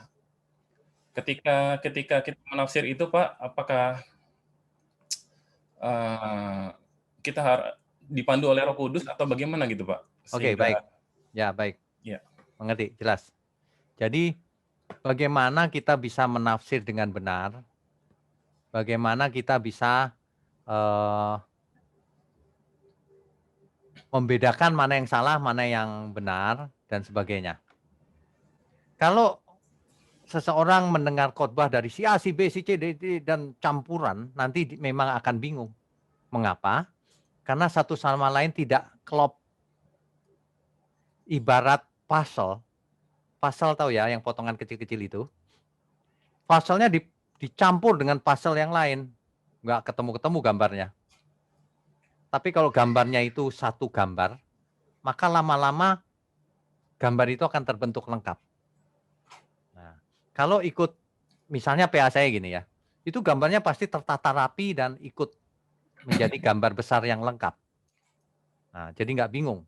ketika kita menafsir itu Pak, apakah kita harus dipandu oleh Roh Kudus atau bagaimana gitu Pak? Oke, baik. Ya, baik. Ya. Mengerti, jelas. Jadi bagaimana kita bisa menafsir dengan benar? Bagaimana kita bisa membedakan mana yang salah, mana yang benar, dan sebagainya. Kalau seseorang mendengar khotbah dari si A, si B, si C, D, dan campuran, nanti memang akan bingung. Mengapa? Karena satu sama lain tidak klop. Ibarat puzzle tahu ya yang potongan kecil-kecil itu? Puzzle-nya dicampur dengan puzzle yang lain, nggak ketemu-ketemu gambarnya. Tapi kalau gambarnya itu satu gambar, maka lama-lama gambar itu akan terbentuk lengkap. Nah, kalau ikut misalnya PA saya gini ya, itu gambarnya pasti tertata rapi dan ikut menjadi gambar besar yang lengkap. Nah, jadi nggak bingung,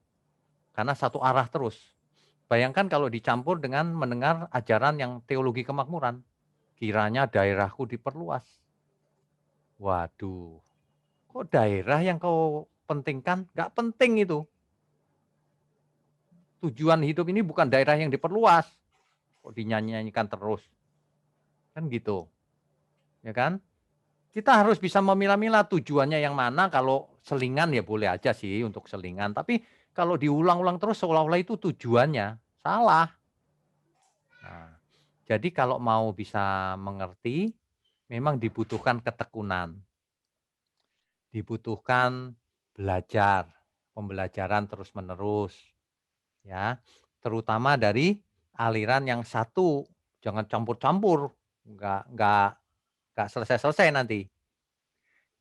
karena satu arah terus. Bayangkan kalau dicampur dengan mendengar ajaran yang teologi kemakmuran, kiranya daerahku diperluas. Waduh, kok daerah yang kau pentingkan? Nggak penting itu. Tujuan hidup ini bukan daerah yang diperluas. Kok dinyanyikan terus. Kan gitu. Ya kan? Kita harus bisa memilah-milah tujuannya yang mana. Kalau selingan ya boleh aja sih untuk selingan. Tapi kalau diulang-ulang terus seolah-olah itu tujuannya. Salah. Nah, jadi kalau mau bisa mengerti, memang dibutuhkan ketekunan. Dibutuhkan belajar, pembelajaran terus-menerus. Ya, terutama dari aliran yang satu, jangan campur-campur, nggak selesai-selesai nanti.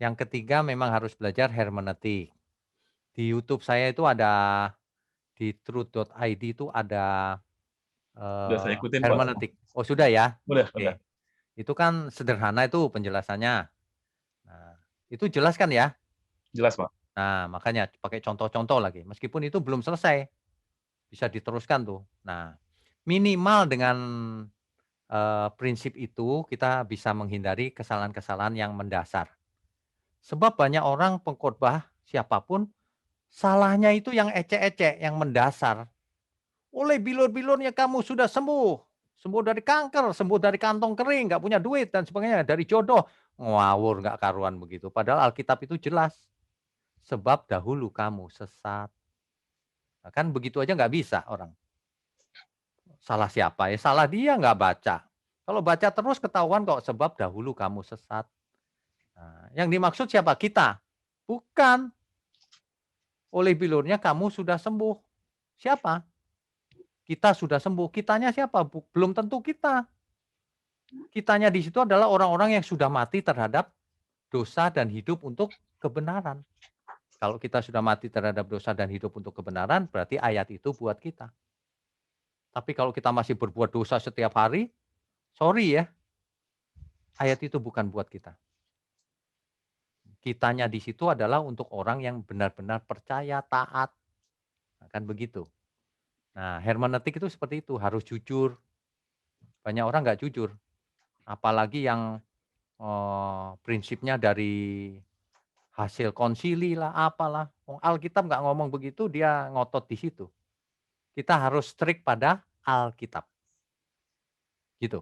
Yang ketiga memang harus belajar hermeneutik. Di YouTube saya itu ada, di truth.id itu ada Udah saya ikutin Pak. hermeneutik. Oh sudah ya? Udah. Oke. Itu kan sederhana itu penjelasannya. Nah, itu jelas kan ya? Jelas Pak. Nah, makanya pakai contoh-contoh lagi. Meskipun itu belum selesai, bisa diteruskan tuh. Nah, minimal dengan prinsip itu kita bisa menghindari kesalahan-kesalahan yang mendasar. Sebab banyak orang pengkhotbah siapapun, salahnya itu yang ecek-ecek, yang mendasar. Oleh bilur-bilurnya kamu sudah sembuh. Sembuh dari kanker, sembuh dari kantong kering, nggak punya duit dan sebagainya, dari jodoh. Ngawur nggak karuan begitu. Padahal Alkitab itu jelas. Sebab dahulu kamu sesat. Nah, kan begitu aja nggak bisa orang. Salah siapa ya? Salah dia nggak baca. Kalau baca terus ketahuan kok sebab dahulu kamu sesat. Nah, yang dimaksud siapa? Kita. Bukan. Oleh bilurnya kamu sudah sembuh. Siapa? Kita sudah sembuh. Kitanya siapa? Belum tentu kita. Kitanya di situ adalah orang-orang yang sudah mati terhadap dosa dan hidup untuk kebenaran. Kalau kita sudah mati terhadap dosa dan hidup untuk kebenaran, berarti ayat itu buat kita. Tapi kalau kita masih berbuat dosa setiap hari, sorry ya, ayat itu bukan buat kita. Kitanya di situ adalah untuk orang yang benar-benar percaya, taat. Nah, kan begitu. Nah, hermeneutik itu seperti itu, harus jujur. Banyak orang nggak jujur. Apalagi yang prinsipnya dari hasil konsili lah, apalah. Alkitab nggak ngomong begitu, dia ngotot di situ. Kita harus strict pada Alkitab. Gitu.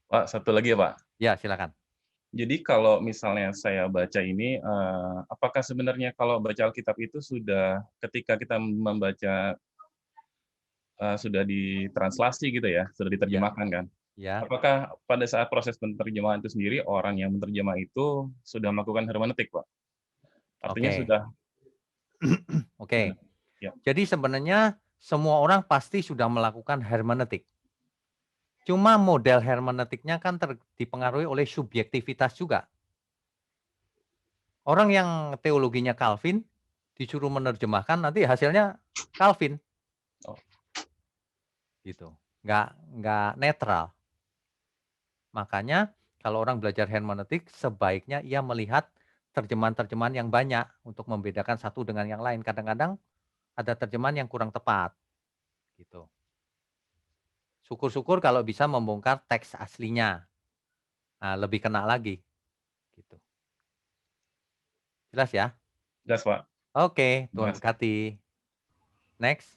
Pak, satu lagi ya Pak. Ya, silakan. Jadi kalau misalnya saya baca ini, apakah sebenarnya kalau baca Alkitab itu sudah ketika kita membaca sudah ditranslasi gitu ya, sudah Ya, diterjemahkan kan? ya. Apakah pada saat proses penerjemahan itu sendiri orang yang menerjemah itu sudah melakukan hermeneutik, Pak? Artinya Oke. sudah Oke. ya. Jadi sebenarnya semua orang pasti sudah melakukan hermeneutik. Cuma model hermeneutiknya kan dipengaruhi oleh subjektivitas juga. Orang yang teologinya Calvin disuruh menerjemahkan nanti hasilnya Calvin. Oh. Gitu. Nggak netral. Makanya kalau orang belajar hermeneutik sebaiknya ia melihat terjemahan-terjemahan yang banyak untuk membedakan satu dengan yang lain. Kadang-kadang ada terjemahan yang kurang tepat. Gitu. Syukur-syukur kalau bisa membongkar teks aslinya. Nah, lebih kena lagi. Gitu. Jelas ya? Jelas, Pak. Oke, Tuhan Jelas. berkati. Next.